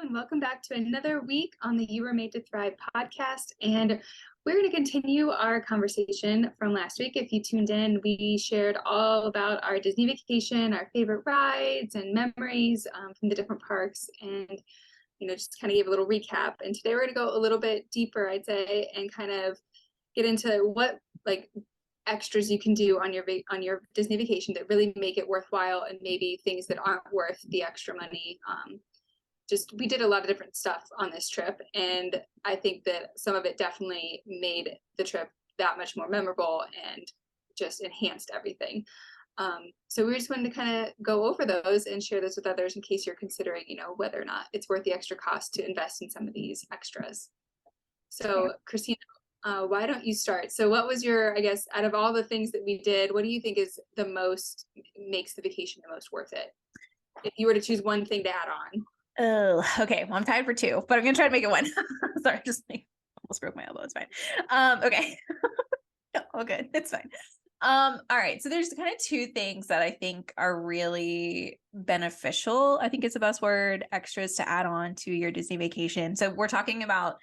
and welcome back to another week on the You Were Made to Thrive podcast. And we're going to continue our conversation from last week. If you tuned in, we shared all about our Disney vacation, our favorite rides and memories from the different parks, and just kind of gave a little recap. And today we're going to go a little bit deeper, I'd say, and kind of get into what extras you can do on your Disney vacation that really make it worthwhile, and maybe things that aren't worth the extra money. We did a lot of different stuff on this trip, and I think that some of it definitely made the trip that much more memorable and just enhanced everything. So we just wanted to kind of go over those and share this with others in case you're considering, whether or not it's worth the extra cost to invest in some of these extras. So Christina, why don't you start? So what was your, I guess, out of all the things that we did, what do you think makes the vacation the most worth it? If you were to choose one thing to add on. Oh, okay. Well, I'm tied for two, but I'm going to try to make it one. Sorry, just almost broke my elbow. It's fine. Okay. Oh, good. It's fine. All right. So there's kind of two things that I think are really beneficial. I think it's the best word, extras to add on to your Disney vacation. So we're talking about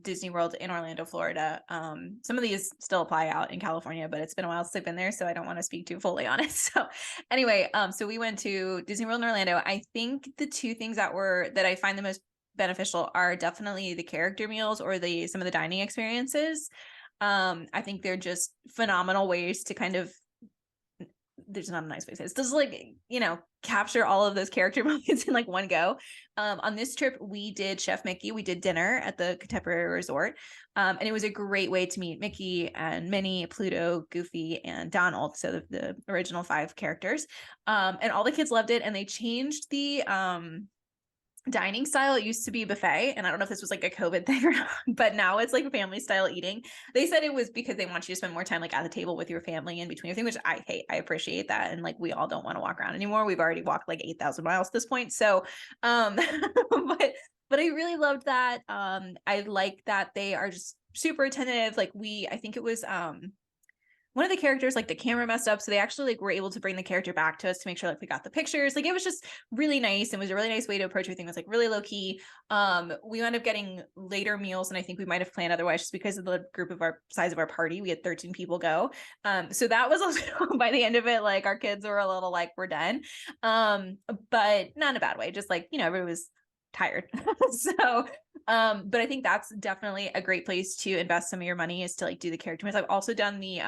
Disney World in Orlando, Florida. Some of these still apply out in California, but it's been a while since I've been there, so I don't want to speak too fully on it. So anyway, so we went to Disney World in Orlando. I think the two things that I find the most beneficial are definitely the character meals or some of the dining experiences. I think they're just phenomenal ways to kind of, there's not a nice way to say it. It's just capture all of those character moments in one go. On this trip, we did Chef Mickey. We did dinner at the Contemporary Resort. And it was a great way to meet Mickey and Minnie, Pluto, Goofy, and Donald. So the original 5 characters. And all the kids loved it. And they changed the dining style. It used to be buffet, and I don't know if this was a COVID thing or not, but now it's family style eating. They said it was because they want you to spend more time at the table with your family in between everything, which I hate. I appreciate that, and we all don't want to walk around anymore. We've already walked 8,000 miles at this point, so but I really loved that. I like that they are just super attentive. I think it was one of the characters, the camera messed up. So they actually were able to bring the character back to us to make sure we got the pictures. It was just really nice. It was a really nice way to approach everything. It was really low key. We wound up getting later meals, and I think we might've planned otherwise just because of the size of our party. We had 13 people go. So that was also by the end of it, our kids were a little we're done. But not in a bad way. Just everybody was tired. So but I think that's definitely a great place to invest some of your money, is to do the character meals. I've also done the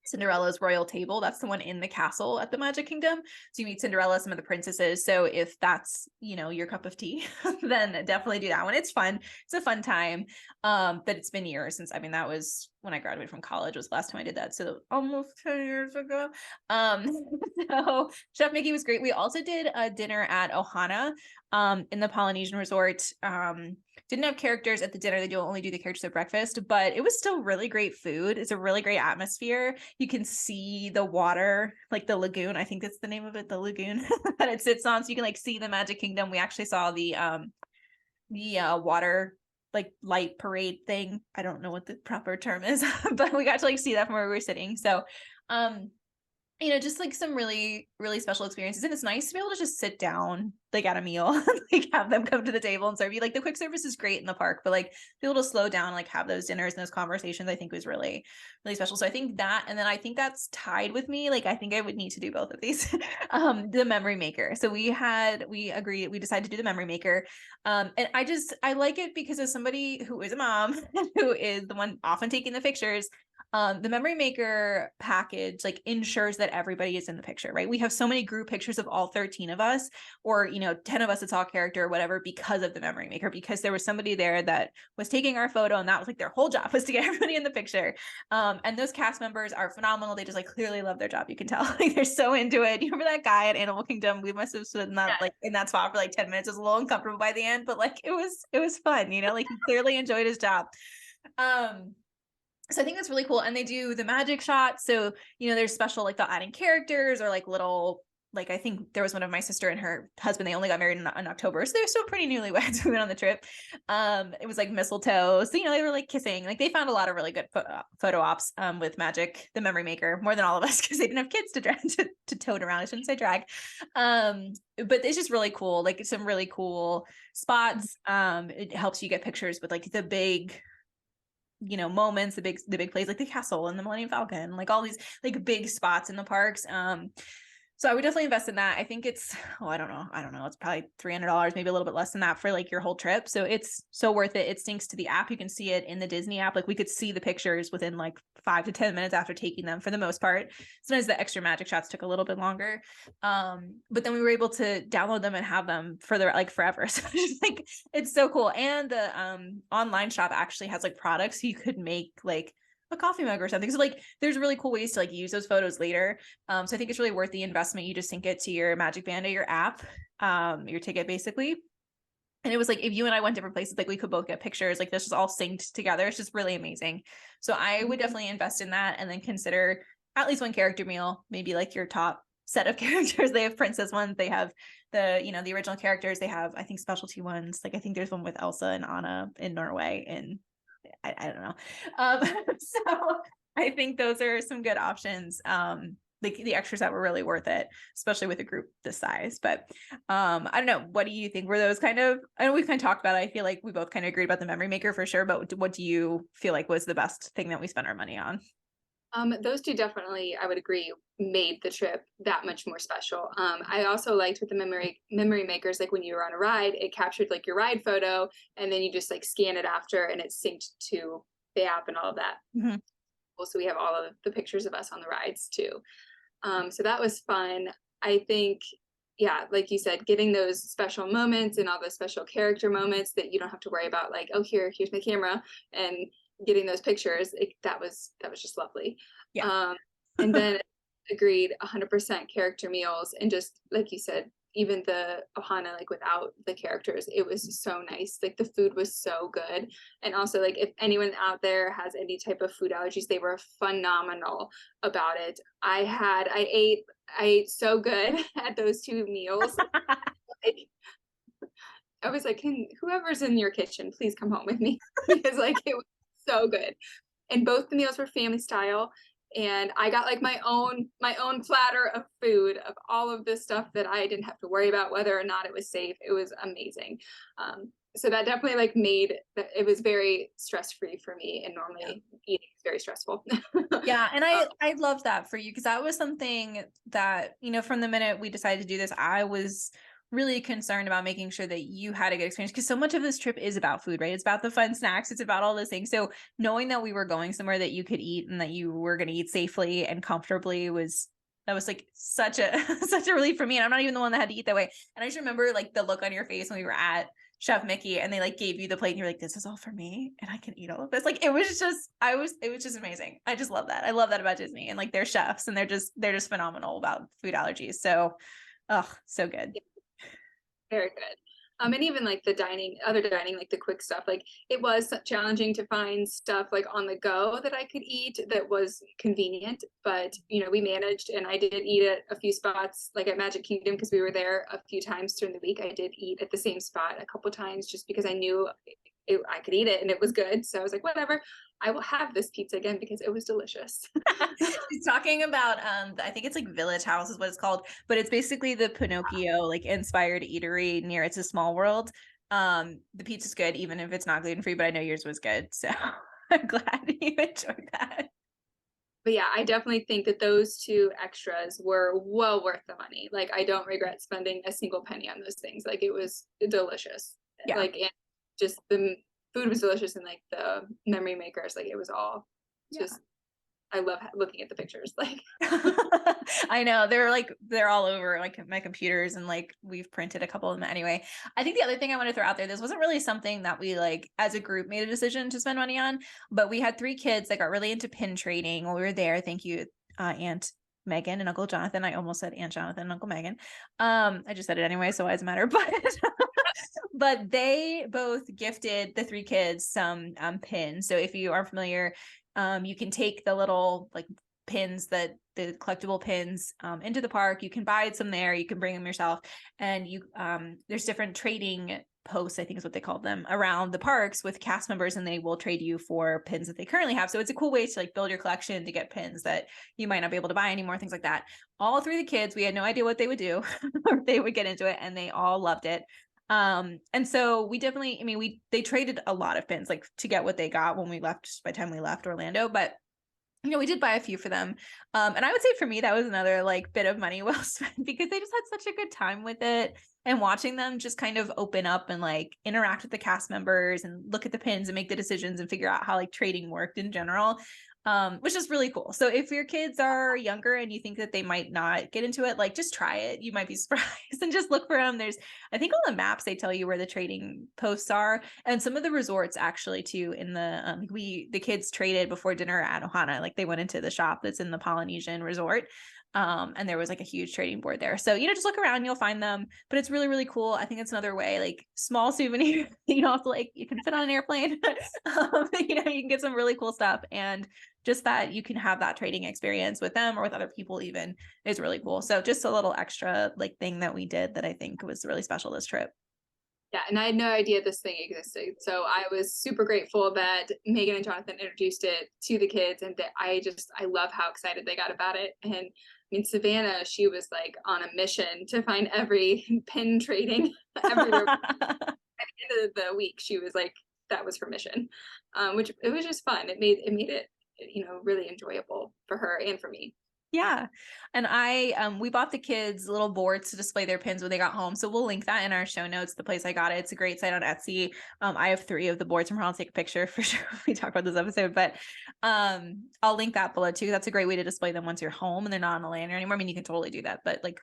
Cinderella's Royal Table. That's the one in the castle at the Magic Kingdom. So you meet Cinderella, some of the princesses. So if that's, your cup of tea, then definitely do that one. It's fun. It's a fun time. But it's been years since, that was when I graduated from college was the last time I did that. So almost 10 years ago. So Chef Mickey was great. We also did a dinner at Ohana, in the Polynesian resort. Didn't have characters at the dinner. They only do the characters at breakfast, but it was still really great food. It's a really great atmosphere. You can see the water, the lagoon. I think that's the name of it, the lagoon that it sits on. So you can see the Magic Kingdom. We actually saw the water light parade thing. I don't know what the proper term is, but we got to see that from where we were sitting. So just some really, really special experiences. And it's nice to be able to just sit down, at a meal, have them come to the table and serve you. The quick service is great in the park, but be able to slow down, have those dinners and those conversations, I think was really, really special. So I think that, and then I think that's tied with me. I think I would need to do both of these. The memory maker. So we decided to do the memory maker. And I like it because as somebody who is a mom, who is the one often taking the pictures, the memory maker package ensures that everybody is in the picture, right? We have so many group pictures of all 13 of us, or 10 of us, it's all character or whatever, because of the memory maker, because there was somebody there that was taking our photo, and that was their whole job was to get everybody in the picture. And those cast members are phenomenal. They just clearly love their job. You can tell they're so into it. You remember that guy at Animal Kingdom? We must have stood in that in that spot for 10 minutes. It was a little uncomfortable by the end, but it was fun, he clearly enjoyed his job. So I think that's really cool. And they do the magic shots. So, there's special, they'll add in characters or little like, I think there was one of my sister and her husband, they only got married in October. So they're still pretty newlyweds. We went on the trip. It was like mistletoe. So, they were like kissing, like they found a lot of really good photo ops, with Magic, the memory maker, more than all of us, because they didn't have kids to drag to tote around. I shouldn't say drag. But it's just really cool. Like some really cool spots. It helps you get pictures with like the big, moments, the big plays, like the castle and the Millennium Falcon, like all these like big spots in the parks. So I would definitely invest in that. I think it's, I don't know. It's probably $300, maybe a little bit less than that for like your whole trip. So it's so worth it. It syncs to the app. You can see it in the Disney app. Like we could see the pictures within like 5 to 10 minutes after taking them for the most part. Sometimes the extra magic shots took a little bit longer. But then we were able to download them and have them for like forever. So it's like, it's so cool. And the online shop actually has like products you could make like a coffee mug or something. So like there's really cool ways to like use those photos later. So I think it's really worth the investment. You just sync it to your Magic Band or your app, your ticket basically. And it was like, if you and I went different places, like we could both get pictures, like this is all synced together. It's just really amazing. So I would definitely invest in that, and then consider at least one character meal, maybe like your top set of characters. They have princess ones. They have the, the original characters. They have, I think, specialty ones. Like I think there's one with Elsa and Anna in Norway, and I don't know. So I think those are some good options. Like the extras that were really worth it, especially with a group this size. But I don't know. What do you think? Were those kind of, I know we've kind of talked about it. I feel like we both kind of agreed about the memory maker for sure, but what do you feel like was the best thing that we spent our money on? Those two definitely, I would agree, made the trip that much more special. I also liked with the memory makers, like when you were on a ride, it captured like your ride photo, and then you just like scan it after, and it's synced to the app and all of that. Mm-hmm. Also, we have all of the pictures of us on the rides too. So that was fun. I think, yeah, like you said, getting those special moments and all the special character moments that you don't have to worry about, like, oh, here's my camera, and getting those pictures, that was just lovely. Yeah. And then agreed 100% character meals, and just like you said, even the ohana, like without the characters, it was so nice. Like the food was so good. And also, like, if anyone out there has any type of food allergies, they were phenomenal about it. I ate so good at those 2 meals. Like, I was like, can whoever's in your kitchen please come home with me, because like it was so good. And both the meals were family style, and I got like my own platter of food of all of this stuff that I didn't have to worry about whether or not it was safe. It was amazing. So that definitely like made it was very stress-free for me, and normally eating is very stressful. Yeah, and I loved that for you, because that was something that, from the minute we decided to do this, I was really concerned about making sure that you had a good experience, because so much of this trip is about food, right? It's about the fun snacks, it's about all those things. So knowing that we were going somewhere that you could eat and that you were going to eat safely and comfortably was like such a such a relief for me. And I'm not even the one that had to eat that way. And I just remember like the look on your face when we were at Chef Mickey and they like gave you the plate and you're like, this is all for me and I can eat all of this. Like it was just amazing. I just love that. I love that about Disney, and like they're chefs and they're just phenomenal about food allergies. So so good. Very good. And even like other dining, like the quick stuff, like it was challenging to find stuff like on the go that I could eat that was convenient, but we managed, and I did eat at a few spots, like at Magic Kingdom, because we were there a few times during the week. I did eat at the same spot a couple times just because I knew I could eat it and it was good. So I was like, whatever, I will have this pizza again because it was delicious. She's talking about I think it's like Village House is what it's called, but it's basically the Pinocchio like inspired eatery near It's a Small World. The pizza's good even if it's not gluten-free, but I know yours was good, so I'm glad you enjoyed that. But yeah, I definitely think that those 2 extras were well worth the money. Like I don't regret spending a single penny on those things. Like it was delicious. Yeah. Like, and just the food was delicious, and like the memory makers, like it was all just I love looking at the pictures. Like I know they're all over like my computers, and like we've printed a couple of them anyway. I think the other thing I want to throw out there, this wasn't really something that we like as a group made a decision to spend money on, but we had 3 kids that got really into pin trading while we were there. Thank you, Aunt Megan and Uncle Jonathan. I almost said Aunt Jonathan and Uncle Megan. I just said it anyway, so why does it matter? But they both gifted the 3 kids some pins. So if you are familiar, you can take the little like pins, the collectible pins into the park. You can buy some there, you can bring them yourself, and you there's different trading posts, I think is what they call them, around the parks with cast members, and they will trade you for pins that they currently have. So it's a cool way to like build your collection, to get pins that you might not be able to buy anymore, things like that. All three of the kids, we had no idea what they would do or they would get into it, and they all loved it. And so we definitely, I mean, they traded a lot of pins like to get what they got when we left, by the time we left Orlando, but you know, we did buy a few for them. And I would say for me, that was another like bit of money well spent, because they just had such a good time with it, and watching them just kind of open up and like interact with the cast members and look at the pins and make the decisions and figure out how like trading worked in general, which is really cool. So if your kids are younger and you think that they might not get into it, like just try it. You might be surprised, and just look for them. There's, I think on the maps, they tell you where the trading posts are, and some of the resorts actually too. In the the kids traded before dinner at Ohana. Like they went into the shop that's in the Polynesian resort. And there was like a huge trading board there. So, you know, just look around, you'll find them, but it's really, really cool. I think it's another way, like small souvenir, you don't have to like, you can fit on an airplane, you know, you can get some really cool stuff. And just that you can have that trading experience with them or with other people even is really cool. So just a little extra like thing that we did that I think was really special this trip. Yeah, and I had no idea this thing existed. So I was super grateful that Megan and Jonathan introduced it to the kids, and that I love how excited they got about it. And I mean, Savannah, she was like on a mission to find every pin trading everywhere. At the end of the week, she was like, that was her mission, which it was just fun. It made it, you know, really enjoyable for her and for me. Yeah. And we bought the kids little boards to display their pins when they got home. So we'll link that in our show notes, the place I got it. It's a great site on Etsy. I have 3 of the boards from her. I'll take a picture for sure if we talk about this episode, but I'll link that below too. That's a great way to display them once you're home and they're not on a lanyard anymore. I mean, you can totally do that, but like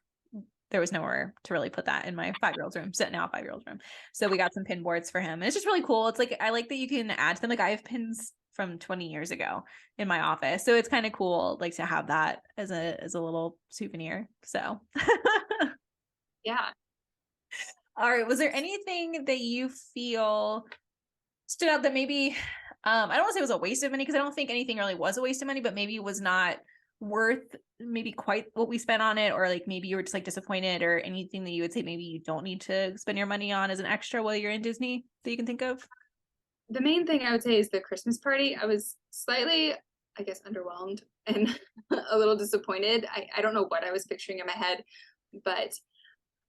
there was nowhere to really put that in my 5-year-old's room, now 5-year-old's room. So we got some pin boards for him. And it's just really cool. It's like, I like that you can add to them. Like I have pins from 20 years ago in my office. So it's kind of cool, like to have that as a little souvenir. So yeah. All right. Was there anything that you feel stood out that maybe, I don't want to say it was a waste of money, because I don't think anything really was a waste of money, but maybe was not worth maybe quite what we spent on it, or like maybe you were just like disappointed, or anything that you would say maybe you don't need to spend your money on as an extra while you're in Disney that you can think of? The main thing I would say is the Christmas party. I was slightly, I guess, underwhelmed and a little disappointed. I don't know what I was picturing in my head, but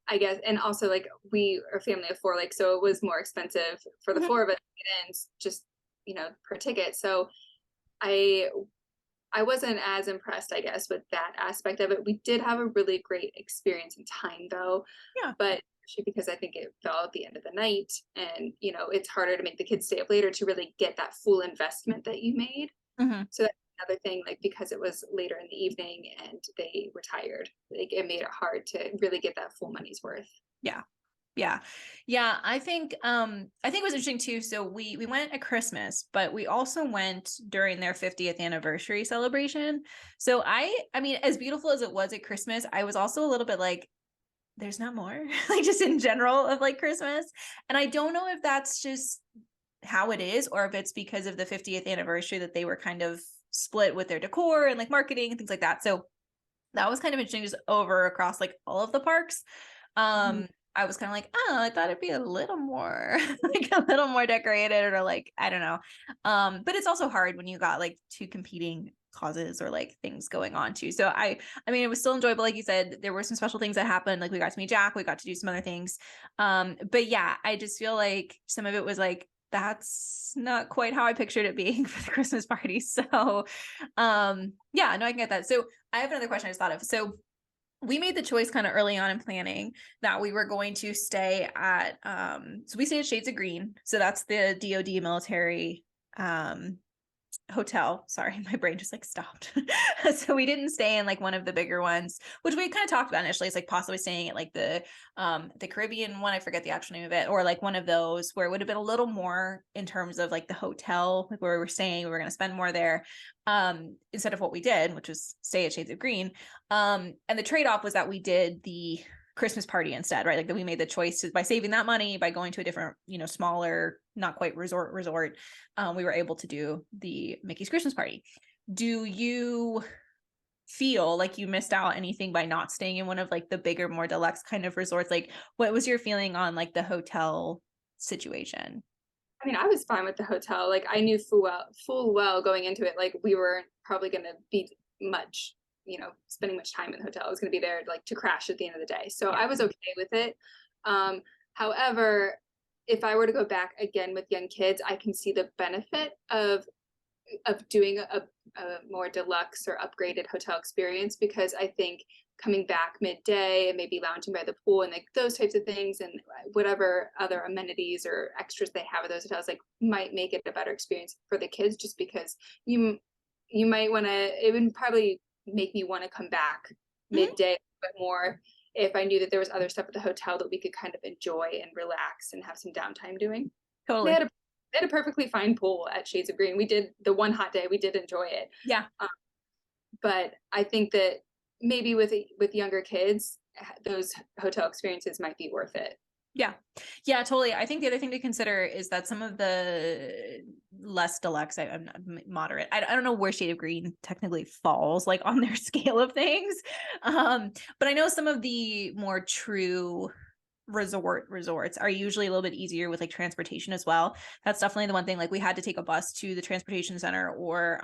I guess, and also like we are a family of 4, like, so it was more expensive for the 4 of us and just, you know, per ticket. So I wasn't as impressed, I guess, with that aspect of it. We did have a really great experience in time though. Yeah. But because I think it fell at the end of the night, and you know, it's harder to make the kids stay up later to really get that full investment that you made. So that's another thing, like because it was later in the evening and they were tired, like it made it hard to really get that full money's worth. Yeah. I think it was interesting too. So we went at Christmas, but we also went during their 50th anniversary celebration. So I mean, as beautiful as it was at Christmas, I was also a little bit like, there's not more, like just in general of like Christmas. And I don't know if that's just how it is, or if it's because of the 50th anniversary that they were kind of split with their decor and like marketing and things like that. So that was kind of interesting, just over across like all of the parks. I was kind of like, oh, I thought it'd be a little more like a little more decorated, or like, I don't know. But it's also hard when you got like 2 competing causes or like things going on too. So I mean, it was still enjoyable. Like you said, there were some special things that happened. Like we got to meet Jack, we got to do some other things. But yeah, I just feel like some of it was like, that's not quite how I pictured it being for the Christmas party. So yeah, no, I can get that. So I have another question I just thought of. So we made the choice kind of early on in planning that we were going to stay at, so we stayed at Shades of Green. So that's the DoD military hotel. Sorry, my brain just like stopped. So we didn't stay in like one of the bigger ones, which we kind of talked about initially. It's like possibly staying at like the Caribbean one. I forget the actual name of it, or like one of those where it would have been a little more in terms of like the hotel, like where we were staying, we were going to spend more there, instead of what we did, which was stay at Shades of Green. And the trade-off was that we did the Christmas party instead, right? Like that we made the choice by saving that money, by going to a different, you know, smaller, not quite resort, we were able to do the Mickey's Christmas party. Do you feel like you missed out anything by not staying in one of like the bigger, more deluxe kind of resorts? Like, what was your feeling on like the hotel situation? I mean, I was fine with the hotel. Like I knew full well going into it, like we weren't probably going to be much, spending much time in the hotel. I was going to be there like to crash at the end of the day. So Yeah. I was okay with it. However, if I were to go back again with young kids, I can see the benefit of doing a more deluxe or upgraded hotel experience, because I think coming back midday and maybe lounging by the pool and like those types of things and whatever other amenities or extras they have at those hotels like might make it a better experience for the kids, just because you might want to, it would probably make me want to come back midday a bit more if I knew that there was other stuff at the hotel that we could kind of enjoy and relax and have some downtime doing. Totally. They had a perfectly fine pool at Shades of Green. We did the one hot day, we did enjoy it. Yeah. But I think that maybe with younger kids, those hotel experiences might be worth it. Yeah. Yeah, totally. I think the other thing to consider is that some of the less deluxe, I'm moderate. I don't know where Shade of Green technically falls like on their scale of things. But I know some of the more true resorts are usually a little bit easier with like transportation as well. That's definitely the one thing. Like we had to take a bus to the transportation center, or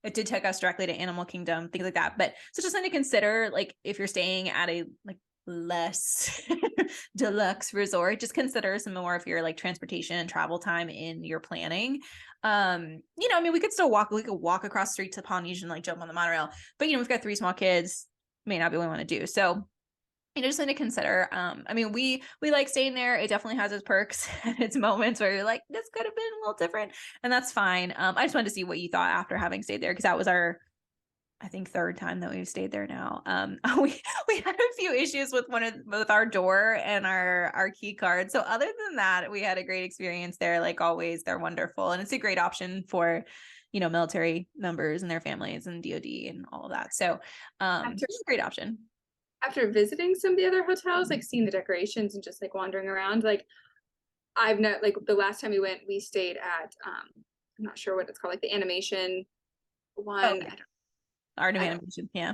it did take us directly to Animal Kingdom, things like that. But so just something to consider, like if you're staying at a like less deluxe resort, just consider some more of your like transportation and travel time in your planning. I mean, we could walk across the street to Polynesian and like jump on the monorail, but we've got 3 small kids, may not be what we want to do. So just something to consider. I mean, we like staying there. It definitely has its perks and its moments where you're like, this could have been a little different, and that's fine. I just wanted to see what you thought after having stayed there, because that was our, I think, 3rd time that we've stayed there now. We had a few issues with both our door and our key card. So other than that, we had a great experience there. Like always, they're wonderful, and it's a great option for military members and their families and DoD and all of that. So it's a great option. After visiting some of the other hotels, like seeing the decorations and just like wandering around, like I've not, like the last time we went, we stayed at I'm not sure what it's called, like the animation one. Okay. Art of Animation, yeah.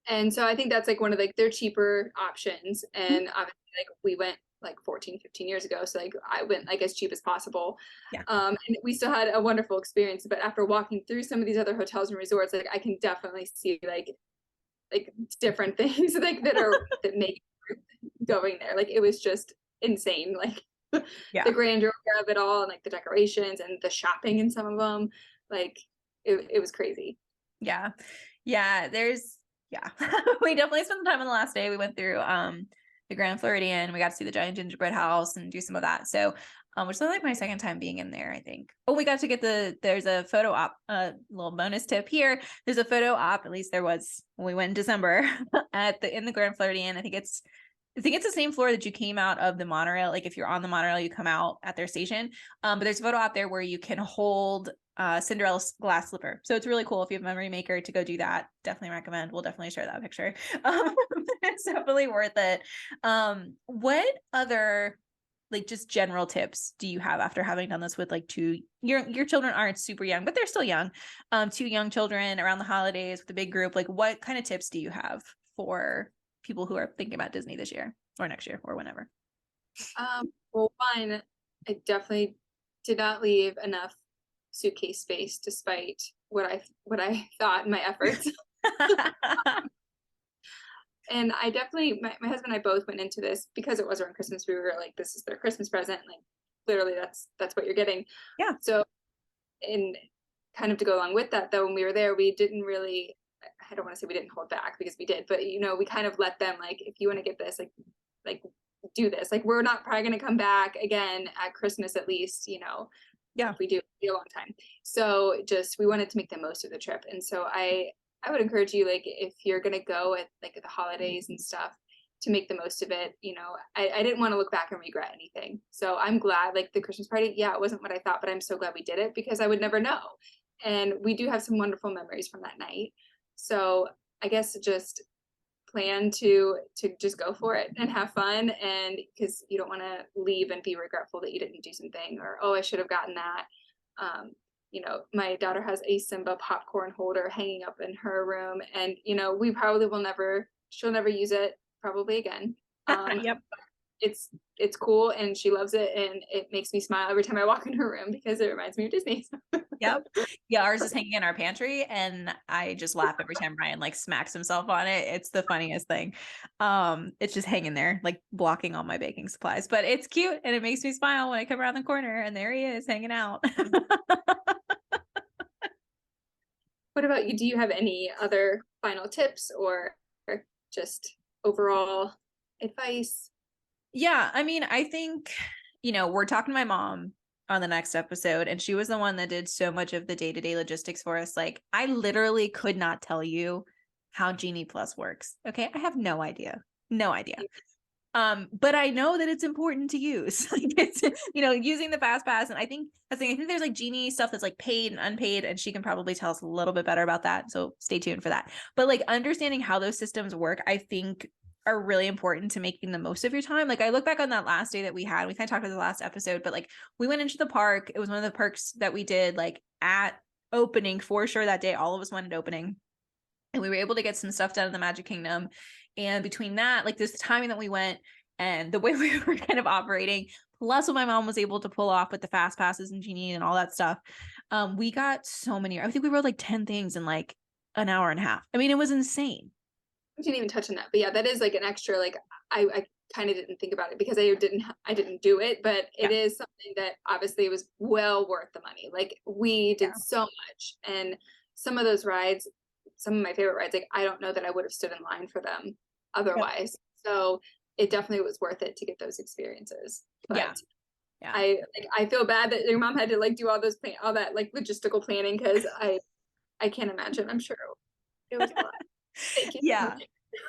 And so I think that's like one of like their cheaper options. And obviously like we went like 14, 15 years ago. So like I went like as cheap as possible. Yeah. And we still had a wonderful experience. But after walking through some of these other hotels and resorts, like I can definitely see like different things like that make going there. Like it was just insane. Like the grandeur of it all, and like the decorations and the shopping in some of them. Like it was crazy. Yeah. We definitely spent some time on the last day. We went through the Grand Floridian. We got to see the giant gingerbread house and do some of that. So which is like my 2nd time being in there, I think. Oh, we got to get there's a photo op, little bonus tip here. There's a photo op, at least there was when we went in December in the Grand Floridian. I think it's the same floor that you came out of the monorail. Like if you're on the monorail, you come out at their station. But there's a photo op there where you can hold Cinderella's glass slipper. So it's really cool if you have a memory maker to go do that. Definitely recommend. We'll definitely share that picture. It's definitely worth it. What other like just general tips do you have after having done this with like your children aren't super young, but they're still young, 2 young children around the holidays with a big group? Like what kind of tips do you have for people who are thinking about Disney this year or next year or whenever? Well, one, I definitely did not leave enough suitcase space despite what I thought in my efforts. And I definitely, my husband and I both went into this because it was around Christmas. We were like, this is their Christmas present. Like literally that's what you're getting. Yeah. So, and kind of to go along with that though, when we were there, we didn't really, I don't want to say we didn't hold back because we did, but we kind of let them like, if you want to get this, like do this. Like we're not probably going to come back again at Christmas at least, Yeah. If we do, it'll be a long time. So just, we wanted to make the most of the trip. And so I would encourage you, like, if you're going to go at like the holidays and stuff, to make the most of it. I didn't want to look back and regret anything. So I'm glad, like the Christmas party, yeah, it wasn't what I thought, but I'm so glad we did it because I would never know. And we do have some wonderful memories from that night. So I guess just plan to just go for it and have fun, and because you don't want to leave and be regretful that you didn't do something, or oh, I should have gotten that. my daughter has a Simba popcorn holder hanging up in her room, and we probably she'll never use it probably again. Yep. It's cool, and she loves it, and it makes me smile every time I walk in her room because it reminds me of Disney. Yep. Yeah, ours is hanging in our pantry, and I just laugh every time Ryan like smacks himself on it. It's the funniest thing. It's just hanging there, like blocking all my baking supplies, but it's cute and it makes me smile when I come around the corner and there he is hanging out. What about you? Do you have any other final tips or just overall advice? Yeah, I mean, I think, we're talking to my mom on the next episode, and she was the one that did so much of the day-to-day logistics for us. Like, I literally could not tell you how Genie Plus works. Okay, I have no idea. No idea. But I know that it's important to use. Like, it's, using the fast pass. And I think there's like Genie stuff that's like paid and unpaid, and she can probably tell us a little bit better about that. So stay tuned for that. But like understanding how those systems work, I think are really important to making the most of your time. Like I look back on that last day that we had, we kind of talked about the last episode, but like we went into the park. It was one of the parks that we did like at opening for sure that day. All of us went at opening, and we were able to get some stuff done in the Magic Kingdom. And between that, like this timing that we went and the way we were kind of operating, plus what my mom was able to pull off with the fast passes and Genie and all that stuff, we got so many. I think we rode like 10 things in like an hour and a half. I mean, it was insane. I didn't even touch on that, but yeah, that is like an extra, like I kind of didn't think about it because I didn't do it, but it is something that obviously was well worth the money. Like we did so much, and some of those rides, some of my favorite rides, like I don't know that I would have stood in line for them otherwise. So it definitely was worth it to get those experiences. But I feel bad that your mom had to like do all that like logistical planning, because I can't imagine. I'm sure it was a lot. Thank you. Yeah.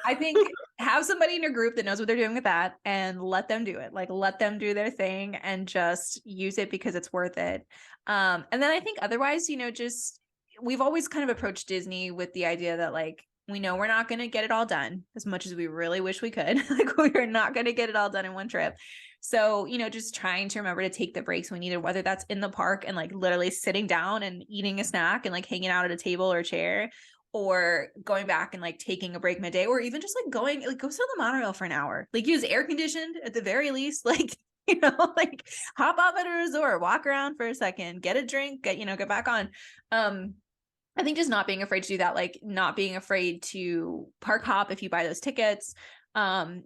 I think have somebody in your group that knows what they're doing with that and let them do it. Like let them do their thing and just use it because it's worth it. And then I think otherwise, just we've always kind of approached Disney with the idea that like we know we're not going to get it all done as much as we really wish we could. Like we're not going to get it all done in one trip. So, just trying to remember to take the breaks we needed, whether that's in the park and like literally sitting down and eating a snack and like hanging out at a table or a chair, or going back and like taking a break midday, or even just like go sit on the monorail for an hour, like use air conditioned at the very least, like, like hop off at a resort, walk around for a second, get a drink, get back on. I think just not being afraid to do that, like not being afraid to park hop if you buy those tickets,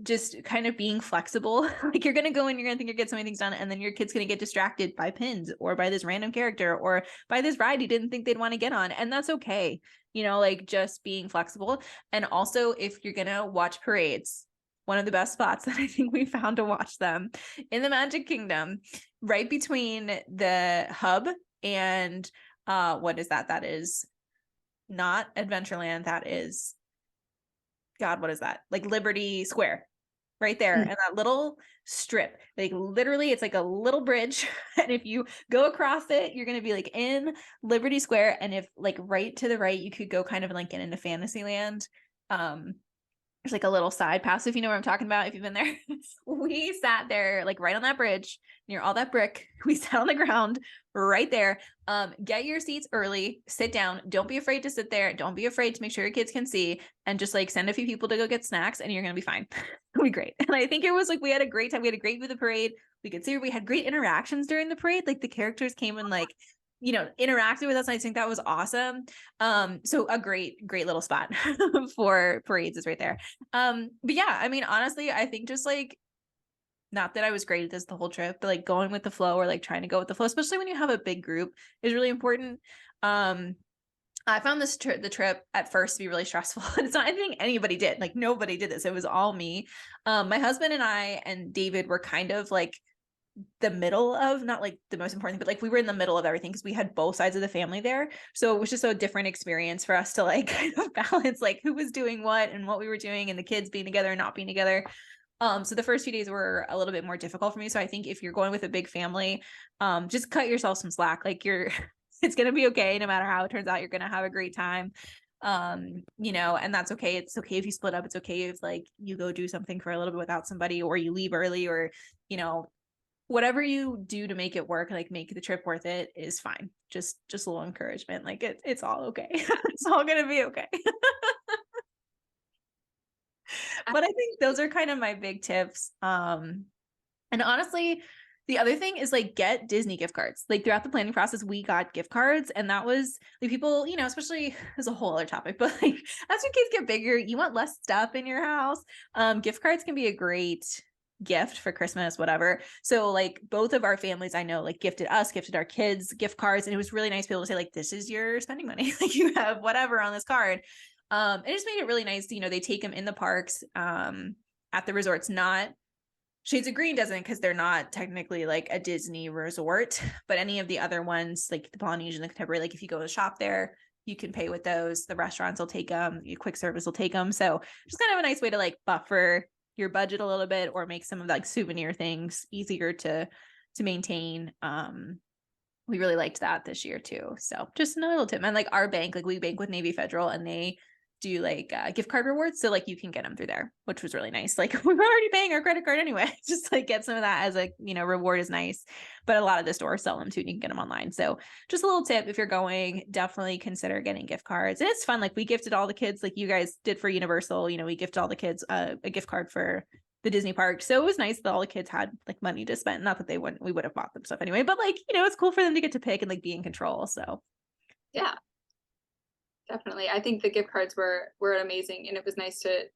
just kind of being flexible. Like you're going to go in, you're going to think you're getting so many things done, and then your kid's going to get distracted by pins or by this random character or by this ride you didn't think they'd want to get on. And that's okay. Like just being flexible. And also if you're going to watch parades, one of the best spots that I think we found to watch them in the Magic Kingdom, right between the hub and what is that? That is not Adventureland. That is, God, what is that? Like Liberty Square, right there. And that little strip, like literally it's like a little bridge. And if you go across it, you're going to be like in Liberty Square. And if like right to the right, you could go kind of like get into Fantasyland. There's like a little side pass, if you know what I'm talking about, if you've been there. We sat there like right on that bridge near all that brick. We sat on the ground right there. Get your seats early, sit down. Don't be afraid to sit there. Don't be afraid to make sure your kids can see, and just like send a few people to go get snacks and you're going to be fine. It'll be great. And I think it was like, we had a great time. We had a great view of the parade. We could see, we had great interactions during the parade. Like the characters came and like, interacted with us. And I think that was awesome. So a great little spot for parades is right there. But yeah, I mean, honestly, I think just like, not that I was great at this the whole trip, but like going with the flow or like trying to go with the flow, especially when you have a big group, is really important. I found the trip at first to be really stressful. It's not anything anybody did. Like nobody did this. It was all me. My husband and I and David were kind of like the middle of, not like the most important thing, but like we were in the middle of everything because we had both sides of the family there. So it was just a different experience for us to like kind of balance like who was doing what and what we were doing and the kids being together and not being together. So the first few days were a little bit more difficult for me. So I think if you're going with a big family, just cut yourself some slack. Like it's going to be okay. No matter how it turns out, you're going to have a great time. And that's okay. It's okay if you split up. It's okay if like you go do something for a little bit without somebody, or you leave early, or, whatever you do to make it work, like make the trip worth it is fine. Just a little encouragement. Like it's all okay. It's all going to be okay. But I think those are kind of my big tips. And honestly, the other thing is like get Disney gift cards. Like throughout the planning process, we got gift cards, and that was like people, you know, especially as a whole other topic, but like as your kids get bigger, you want less stuff in your house. Gift cards can be a great gift for Christmas, whatever. So like both of our families I know like gifted our kids gift cards, and it was really nice to be able to say like, this is your spending money. Like you have whatever on this card. It just made it really nice. You know, they take them in the parks, at the resorts, not Shades of Green doesn't, because they're not technically like a Disney resort, but any of the other ones, like the Polynesian, the Contemporary, like if you go to shop there, you can pay with those. The restaurants will take them, your quick service will take them. So just kind of a nice way to like buffer your budget a little bit, or make some of the like souvenir things easier to maintain. We really liked that this year too. So just another little tip. And like our bank, like we bank with Navy Federal, and they do like gift card rewards, so like you can get them through there, which was really nice. Like we were already paying our credit card anyway, just like get some of that as a, you know, reward is nice. But a lot of the stores sell them too, and you can get them online. So just a little tip, if you're going, definitely consider getting gift cards. And it's fun. Like we gifted all the kids, like you guys did for Universal, you know, we gifted all the kids a gift card for the Disney park. So it was nice that all the kids had like money to spend. Not that we would have bought them stuff anyway, but like, you know, it's cool for them to get to pick and like be in control. So yeah, definitely. I think the gift cards were amazing, and it was nice to,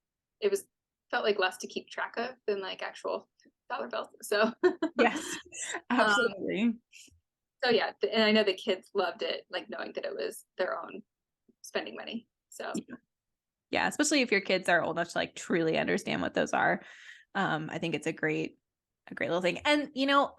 felt like less to keep track of than like actual dollar bills. So yes, absolutely. So yeah, and I know the kids loved it, like knowing that it was their own spending money. So yeah, especially if your kids are old enough to like truly understand what those are. I think it's a great little thing. And you know,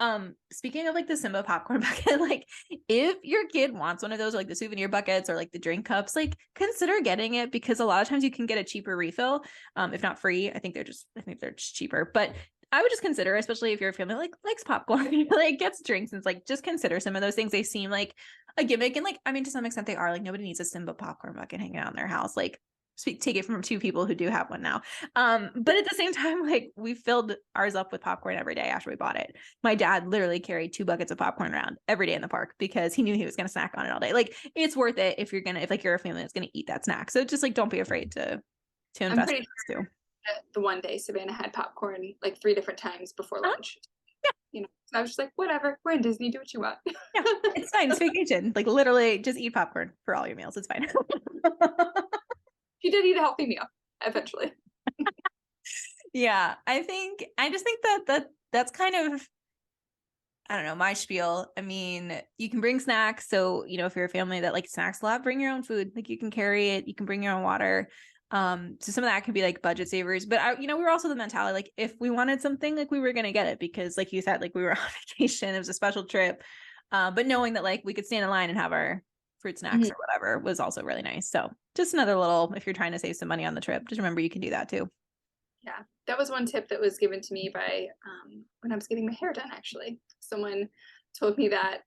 speaking of like the Simba popcorn bucket, like if your kid wants one of those, like the souvenir buckets or like the drink cups, like consider getting it, because a lot of times you can get a cheaper refill, if not free. I think they're just cheaper, but I would just consider, especially if your family like likes popcorn, like gets drinks, and it's like, just consider some of those things. They seem like a gimmick, and like, I mean, to some extent they are. Like nobody needs a Simba popcorn bucket hanging out in their house. Like take it from 2 people who do have one now. But at the same time, like we filled ours up with popcorn every day after we bought it. My dad literally carried 2 buckets of popcorn around every day in the park because he knew he was going to snack on it all day. Like it's worth it if like you're a family that's going to eat that snack. So just like, don't be afraid to invest in this too. The one day Savannah had popcorn like 3 different times before lunch. Yeah. You know, so I was just like, whatever, we're in Disney, do what you want. Yeah, it's fine. It's vacation. Like literally just eat popcorn for all your meals. It's fine. She did eat a healthy meal eventually. Yeah, I just think that's kind of, I don't know, my spiel. I mean, you can bring snacks. So, you know, if you're a family that like snacks a lot, bring your own food. Like you can carry it. You can bring your own water. So some of that can be like budget savers. But we were also the mentality, like if we wanted something, like we were going to get it, because like you said, like we were on vacation. It was a special trip. But knowing that like we could stand in line and have our fruit snacks or whatever was also really nice. So just another little, if you're trying to save some money on the trip, just remember you can do that too. Yeah, that was one tip that was given to me by when I was getting my hair done, actually. Someone told me that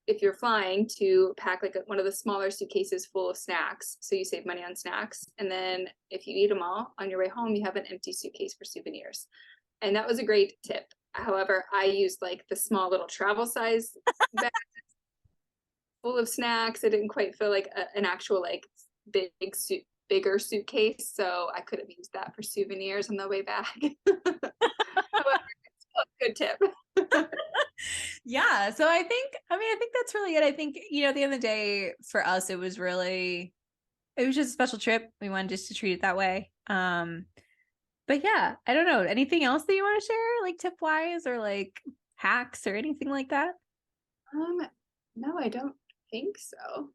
if you're flying, to pack like one of the smaller suitcases full of snacks, so you save money on snacks. And then if you eat them all on your way home, you have an empty suitcase for souvenirs. And that was a great tip. However, I used like the small little travel size bag full of snacks. It didn't quite feel like an actual like bigger suitcase, so I could have used that for souvenirs on the way back. However, it's still a good tip. Yeah, so I think that's really it. I think, you know, at the end of the day for us, it was just a special trip. We wanted just to treat it that way. But yeah, I don't know, anything else that you want to share, like tip wise or like hacks or anything like that? No, I don't think so.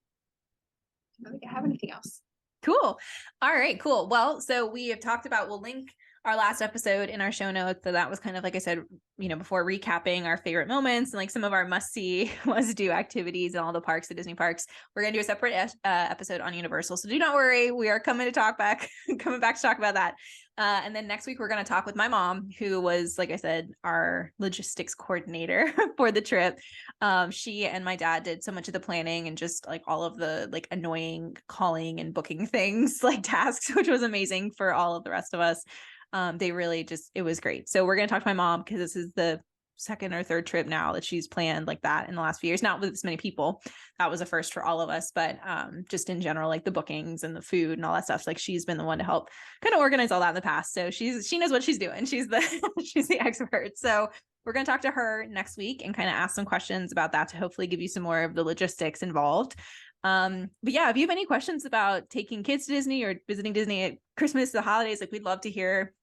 I don't think I have anything else. Cool. All right, cool. Well, so we have talked about, we'll link our last episode in our show notes. So that was kind of, like I said, you know, before recapping our favorite moments and like some of our must-see, must-do activities in all the parks, the Disney parks. We're going to do a separate episode on Universal. So do not worry. We are coming back to talk about that. And then next week, we're going to talk with my mom, who was, like I said, our logistics coordinator for the trip. She and my dad did so much of the planning and just like all of the like annoying calling and booking things, like tasks, which was amazing for all of the rest of us. They really it was great. So we're going to talk to my mom, because this is the second or third trip now that she's planned like that in the last few years, not with as many people. That was a first for all of us, but just in general, like the bookings and the food and all that stuff, like she's been the one to help kind of organize all that in the past. So she knows what she's doing. She's the she's the expert. So we're going to talk to her next week and kind of ask some questions about that to hopefully give you some more of the logistics involved. But yeah, if you have any questions about taking kids to Disney or visiting Disney at Christmas, the holidays, like we'd love to hear,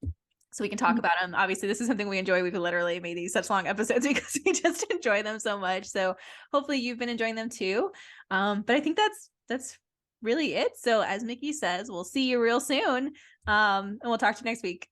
so we can talk about them. Obviously, this is something we enjoy. We've literally made these such long episodes because we just enjoy them so much. So hopefully you've been enjoying them too. But I think that's really it. So as Mickey says, we'll see you real soon. And we'll talk to you next week.